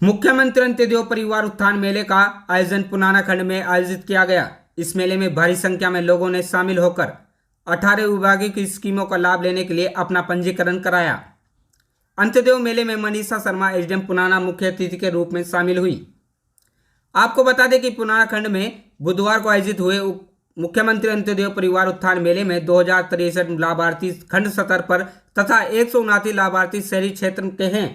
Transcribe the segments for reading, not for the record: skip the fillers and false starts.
मुख्यमंत्री अंत्योदय परिवार उत्थान मेले का आयोजन पुनाना खंड में आयोजित किया गया। इस मेले में भारी संख्या में लोगों ने शामिल होकर 18 विभागों की स्कीमों का लाभ लेने के लिए अपना पंजीकरण कराया। अंत्योदय मेले में मनीषा शर्मा एसडीएम पुनाना मुख्य अतिथि के रूप में शामिल हुई। आपको बता दें कि पुनाना खंड में बुधवार को आयोजित हुए मुख्यमंत्री अंत्योदय परिवार उत्थान मेले में 2063 लाभार्थी खंड स्तर पर तथा 159 लाभार्थी शहरी क्षेत्र के हैं।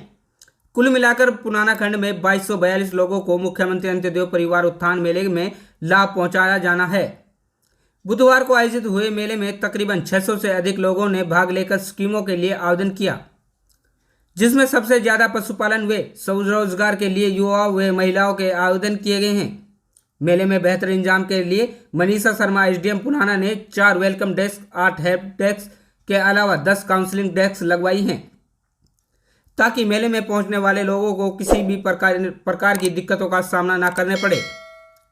कुल मिलाकर पुनाना खंड में 2242 लोगों को मुख्यमंत्री अंत्योदय परिवार उत्थान मेले में लाभ पहुंचाया जाना है। बुधवार को आयोजित हुए मेले में तकरीबन 600 से अधिक लोगों ने भाग लेकर स्कीमों के लिए आवेदन किया, जिसमें सबसे ज्यादा पशुपालन व स्वरोजगार के लिए युवाओं व महिलाओं के आवेदन किए गए हैं। मेले में बेहतर इंतजाम के लिए मनीषा शर्मा एसडीएम पुनाना ने 4 वेलकम डेस्क, 8 हेल्प डेस्क के अलावा 10 काउंसलिंग डेस्क लगवाई हैं, ताकि मेले में पहुंचने वाले लोगों को किसी भी प्रकार की दिक्कतों का सामना न करने पड़े।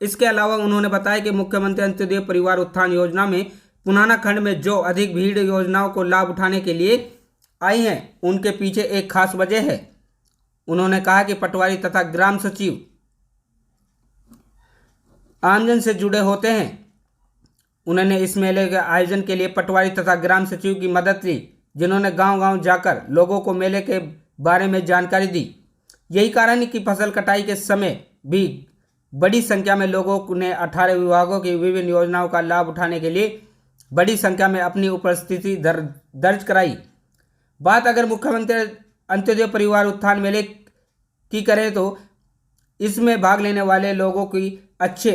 इसके अलावा उन्होंने बताया कि मुख्यमंत्री अंत्योदय परिवार उत्थान योजना में पुनाना खंड में जो अधिक भीड़ योजनाओं को लाभ उठाने के लिए आई हैं, उनके पीछे एक खास वजह है। उन्होंने कहा कि पटवारी तथा ग्राम सचिव आमजन से जुड़े होते हैं। उन्होंने इस मेले के आयोजन के लिए पटवारी तथा ग्राम सचिव की मदद ली, जिन्होंने गांव-गांव जाकर लोगों को मेले के बारे में जानकारी दी। यही कारण है कि फसल कटाई के समय भी बड़ी संख्या में लोगों ने 18 विभागों की विभिन्न योजनाओं का लाभ उठाने के लिए बड़ी संख्या में अपनी उपस्थिति दर्ज कराई। बात अगर मुख्यमंत्री अंत्योदय परिवार उत्थान मेले की करें तो इसमें भाग लेने वाले लोगों की अच्छे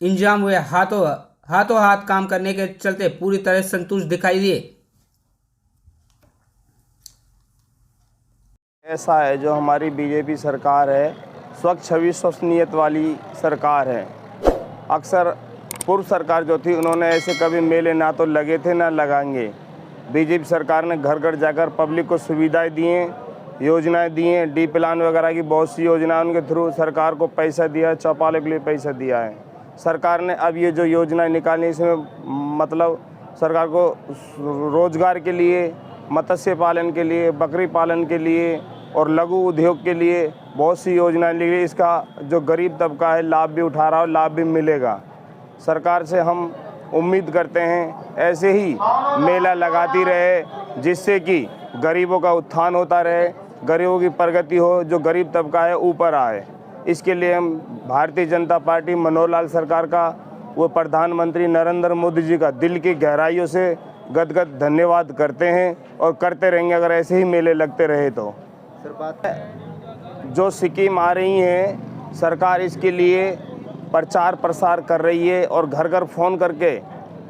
इंतजाम हुए, हाथों हाथ काम करने के चलते पूरी तरह संतुष्ट दिखाई दिए। ऐसा है, जो हमारी बीजेपी सरकार है, स्वच्छ छवि स्वच्छ नीयत वाली सरकार है। अक्सर पूर्व सरकार जो थी, उन्होंने ऐसे कभी मेले ना तो लगे थे ना लगाएंगे। बीजेपी सरकार ने घर घर जाकर पब्लिक को सुविधाएं दी हैं, योजनाएं दी हैं, डी प्लान वगैरह की बहुत सी योजनाएं उनके थ्रू सरकार को पैसा दिया है, चौपालों के लिए पैसा दिया है। सरकार ने अब ये जो योजनाएं निकाली, इसमें मतलब सरकार को रोजगार के लिए, मत्स्य पालन के लिए, बकरी पालन के लिए और लघु उद्योग के लिए बहुत सी योजनाएं ली गई। इसका जो गरीब तबका है लाभ भी उठा रहा है, लाभ भी मिलेगा। सरकार से हम उम्मीद करते हैं ऐसे ही मेला लगाती रहे, जिससे कि गरीबों का उत्थान होता रहे, गरीबों की प्रगति हो, जो गरीब तबका है ऊपर आए। इसके लिए हम भारतीय जनता पार्टी मनोहर लाल सरकार का, वो प्रधानमंत्री नरेंद्र मोदी जी का दिल की गहराइयों से गदगद धन्यवाद करते हैं और करते रहेंगे अगर ऐसे ही मेले लगते रहे तो। सर, बात है जो स्कीम आ रही हैं, सरकार इसके लिए प्रचार प्रसार कर रही है और घर घर फ़ोन करके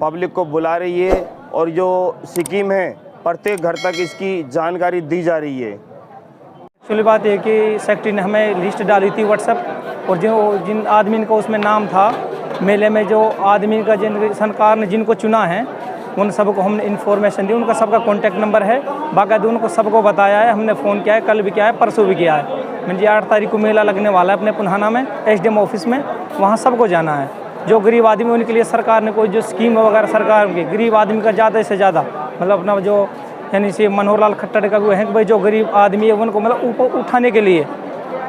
पब्लिक को बुला रही है और जो स्कीम है प्रत्येक घर तक इसकी जानकारी दी जा रही है। एक्चुअली बात है कि सेक्रेटरी ने हमें लिस्ट डाली थी व्हाट्सएप, और जिन आदमी का उसमें नाम था मेले में, जो आदमी का जिन सरकार ने जिनको चुना है उन सबको हमने इन्फॉर्मेशन दी, उनका सबका कॉन्टैक्ट नंबर है, बाकायदा उनको सबको बताया है। हमने फ़ोन किया है, कल भी किया है, परसों भी किया है। मुझे 8 तारीख को मेला लगने वाला है अपने पुनाना में एसडीएम ऑफिस में, वहाँ सबको जाना है। जो गरीब आदमी उनके लिए सरकार ने कोई जो स्कीम वगैरह सरकार की गरीब आदमी का ज़्यादा से ज़्यादा मतलब अपना जो यानी से मनोहर लाल खट्टर का भी है कि भाई जो गरीब आदमी है उनको मतलब ऊपर उठाने के लिए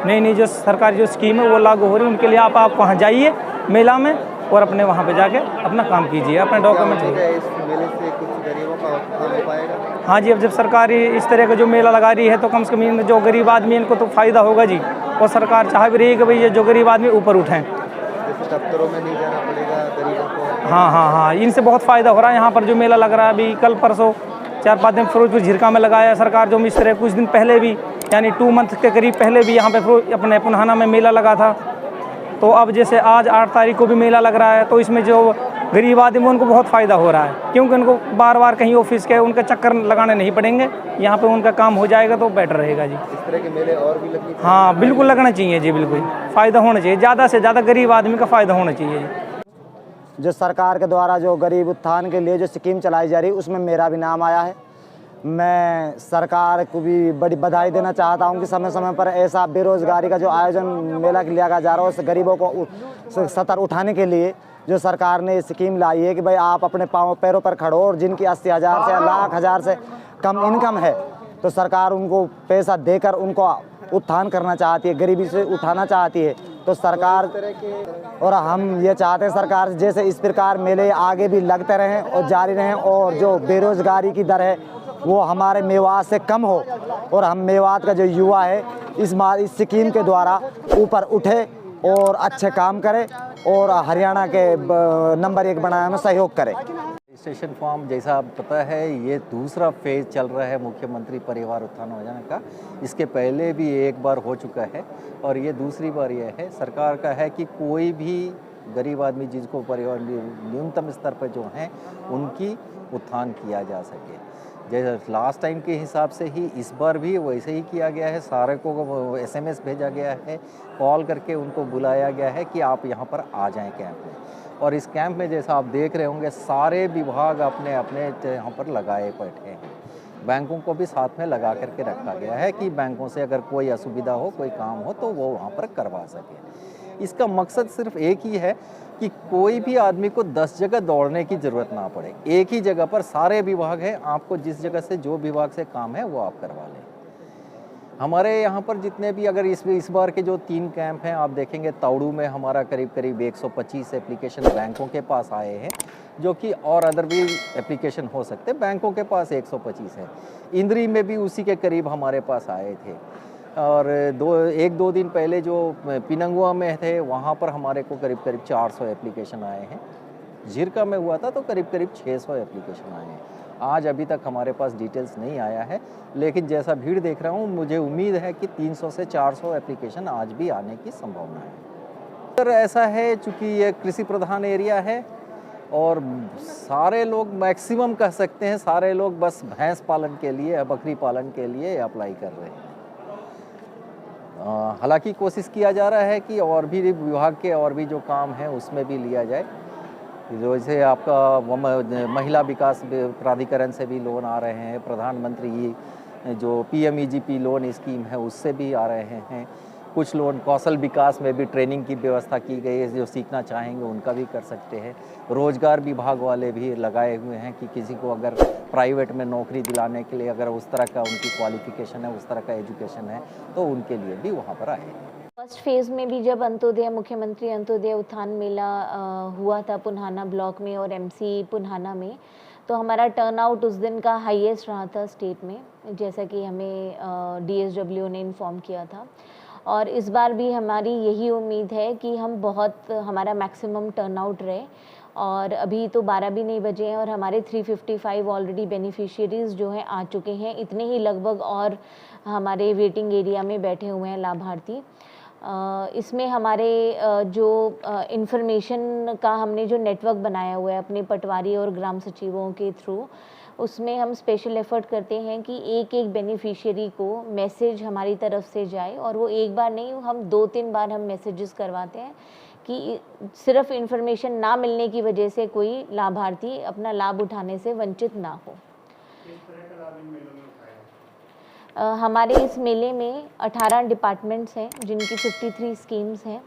नई जो सरकारी जो स्कीम है वो लागू हो रही है, उनके लिए आप वहाँ जाइए मेला में और अपने वहाँ पे जाके अपना काम कीजिए, अपना डॉक्यूमेंट इस मेले से कुछ गरीबों का उत्थान हो पाएगा? हाँ जी, अब जब सरकार इस तरह का जो मेला लगा रही है तो कम से कम जो गरीब आदमी इनको तो फ़ायदा होगा जी, और सरकार चाह भी रही है कि भाई ये जो गरीब आदमी ऊपर उठें। जैसे दफ्तरों में नहीं जाना पड़ेगा गरीबों को। हाँ, इनसे बहुत फ़ायदा हो रहा है। यहाँ पर जो मेला लग रहा है अभी कल परसों 4-5 दिन फिरोजपुर झिरका में लगाया है सरकार, जो इस तरह कुछ दिन पहले भी यानी 2 मंथ के करीब पहले भी यहाँ पे अपने पुनाना में मेला लगा था। तो अब जैसे आज 8 तारीख को भी मेला लग रहा है, तो इसमें जो गरीब आदमी उनको बहुत फ़ायदा हो रहा है, क्योंकि उनको बार बार कहीं ऑफिस के उनके चक्कर लगाने नहीं पड़ेंगे, यहाँ पे उनका काम हो जाएगा तो बेटर रहेगा जी। इस तरह के मेले और भी लगने चाहिए? हाँ बिल्कुल लगना चाहिए जी, बिल्कुल फ़ायदा होना चाहिए, ज़्यादा से ज़्यादा गरीब आदमी का फ़ायदा होना चाहिए जी। जो सरकार के द्वारा जो गरीब उत्थान के लिए जो स्कीम चलाई जा रही है उसमें मेरा भी नाम आया है। मैं सरकार को भी बड़ी बधाई देना चाहता हूं कि समय समय पर ऐसा बेरोजगारी का जो आयोजन मेला लिया जा रहा है उस गरीबों को सतर उठाने के लिए जो सरकार ने स्कीम लाई है कि भाई आप अपने पैरों पर खड़ो, और जिनकी 80,000 से लाख हज़ार से कम इनकम है तो सरकार उनको पैसा देकर उनको उत्थान करना चाहती है, गरीबी से उठाना चाहती है। तो सरकार और हम ये चाहते हैं सरकार जैसे इस प्रकार मेले आगे भी लगते रहें और जारी रहें, और जो बेरोजगारी की दर है वो हमारे मेवात से कम हो, और हम मेवात का जो युवा है इस स्कीम के द्वारा ऊपर उठे और अच्छे काम करे और हरियाणा के नंबर 1 बनाने में सहयोग करे। रजिस्ट्रेशन फॉर्म जैसा आप पता है ये दूसरा फेज़ चल रहा है मुख्यमंत्री परिवार उत्थान योजना का। इसके पहले भी एक बार हो चुका है और ये दूसरी बार ये है। सरकार का है कि कोई भी गरीब आदमी जिसको परिवार न्यूनतम स्तर पर जो हैं उनकी उत्थान किया जा सके। जैसे लास्ट टाइम के हिसाब से ही इस बार भी वैसे ही किया गया है। सारे को SMS भेजा गया है, कॉल करके उनको बुलाया गया है कि आप यहाँ पर आ जाएं कैंप में। और इस कैंप में जैसा आप देख रहे होंगे सारे विभाग अपने अपने यहाँ पर लगाए बैठे हैं। बैंकों को भी साथ में लगा करके रखा गया है कि बैंकों से अगर कोई असुविधा हो, कोई काम हो तो वो वहाँ पर करवा सके। इसका मकसद सिर्फ एक ही है कि कोई भी आदमी को 10 जगह दौड़ने की ज़रूरत ना पड़े। एक ही जगह पर सारे विभाग हैं, आपको जिस जगह से जो विभाग से काम है वो आप करवा लें। हमारे यहाँ पर जितने भी अगर इस बार के जो 3 कैंप हैं आप देखेंगे, ताउड़ू में हमारा करीब 125 एप्लीकेशन बैंकों के पास आए हैं, जो कि और अदर भी एप्लीकेशन हो सकते हैं, बैंकों के पास 125 है। इंद्री में भी उसी के करीब हमारे पास आए थे। और 1-2 दिन पहले जो पिनंगुआ में थे वहाँ पर हमारे को करीब 400 एप्लीकेशन आए हैं। झिरका में हुआ था तो करीब 600 एप्लीकेशन आए हैं। आज अभी तक हमारे पास डिटेल्स नहीं आया है, लेकिन जैसा भीड़ देख रहा हूँ मुझे उम्मीद है कि 300 से 400 एप्लीकेशन आज भी आने की संभावना है। सर ऐसा है चूँकि ये कृषि प्रधान एरिया है और सारे लोग मैक्सिमम कह सकते हैं सारे लोग बस भैंस पालन के लिए, बकरी पालन के लिए अप्लाई कर रहे हैं। हालांकि कोशिश किया जा रहा है कि और भी विभाग के और भी जो काम है उसमें भी लिया जाए। जैसे आपका महिला विकास प्राधिकरण से भी लोन आ रहे हैं, प्रधानमंत्री जो PMEGP लोन स्कीम है उससे भी आ रहे हैं। कुछ लोन कौशल विकास में भी ट्रेनिंग की व्यवस्था की गई है, जो सीखना चाहेंगे उनका भी कर सकते हैं। रोजगार विभाग वाले भी लगाए हुए हैं कि किसी को अगर प्राइवेट में नौकरी दिलाने के लिए अगर उस तरह का उनकी क्वालिफिकेशन है, उस तरह का एजुकेशन है तो उनके लिए भी वहाँ पर आए। फर्स्ट फेज़ में भी जब अंत्योदय मुख्यमंत्री अंत्योदय उत्थान मेला हुआ था पुन्हाना ब्लॉक में और MC पुन्हाना में, तो हमारा टर्नआउट उस दिन का हाईएस्ट रहा था स्टेट में, जैसा कि हमें DSW ने इन्फॉर्म किया था। और इस बार भी हमारी यही उम्मीद है कि हमारा मैक्सिमम टर्नआउट रहे। और अभी तो 12 भी नहीं बजे हैं और हमारे 355 ऑलरेडी बेनिफिशियरीज़ जो हैं आ चुके हैं। इतने ही लगभग और हमारे वेटिंग एरिया में बैठे हुए हैं लाभार्थी। इसमें हमारे जो इन्फॉर्मेशन का हमने जो नेटवर्क बनाया हुआ है अपने पटवारी और ग्राम सचिवों के थ्रू, उसमें हम स्पेशल एफर्ट करते हैं कि एक बेनिफिशियरी को मैसेज हमारी तरफ से जाए। और वो एक बार नहीं, हम 2-3 बार हम मैसेजेस करवाते हैं कि सिर्फ इन्फॉर्मेशन ना मिलने की वजह से कोई लाभार्थी अपना लाभ उठाने से वंचित ना हो। हमारे इस मेले में 18 डिपार्टमेंट्स हैं जिनकी 53 स्कीम्स हैं।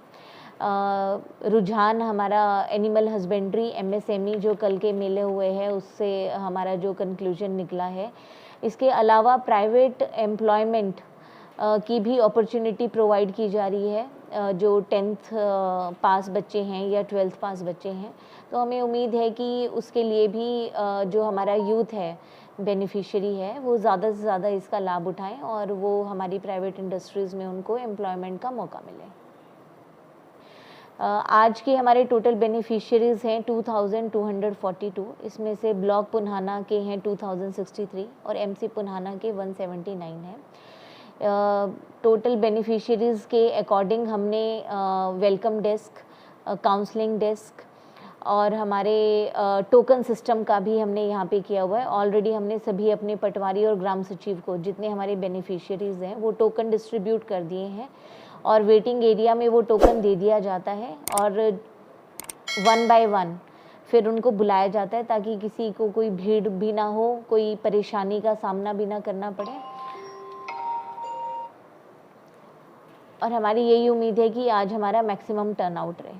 रुझान हमारा एनिमल हस्बेंड्री MSME जो कल के मेले हुए हैं उससे हमारा जो कंक्लूजन निकला है। इसके अलावा प्राइवेट एम्प्लॉयमेंट की भी अपॉर्चुनिटी प्रोवाइड की जा रही है, जो 10th पास बच्चे हैं या 12th पास बच्चे हैं। तो हमें उम्मीद है कि उसके लिए भी जो हमारा यूथ है बेनिफिशियरी है वो ज़्यादा से ज़्यादा इसका लाभ उठाएं और वो हमारी प्राइवेट इंडस्ट्रीज़ में उनको एम्प्लॉयमेंट का मौका मिले। आज के हमारे टोटल बेनिफिशियरीज़ हैं 2242। इसमें से ब्लॉक पुन्हाना के हैं 2063 और MC पुन्हाना के 179 हैं। टोटल बेनिफिशियरीज़ के अकॉर्डिंग हमने वेलकम डेस्क, काउंसलिंग डेस्क और हमारे टोकन सिस्टम का भी हमने यहाँ पे किया हुआ है। ऑलरेडी हमने सभी अपने पटवारी और ग्राम सचिव को, जितने हमारे बेनिफिशियरीज़ हैं, वो टोकन डिस्ट्रीब्यूट कर दिए हैं और वेटिंग एरिया में वो टोकन दे दिया जाता है और 1 by 1 फिर उनको बुलाया जाता है ताकि किसी को कोई भीड़ भी ना हो, कोई परेशानी का सामना भी ना करना पड़े। और हमारी यही उम्मीद है कि आज हमारा मैक्सिमम टर्नआउट रहे।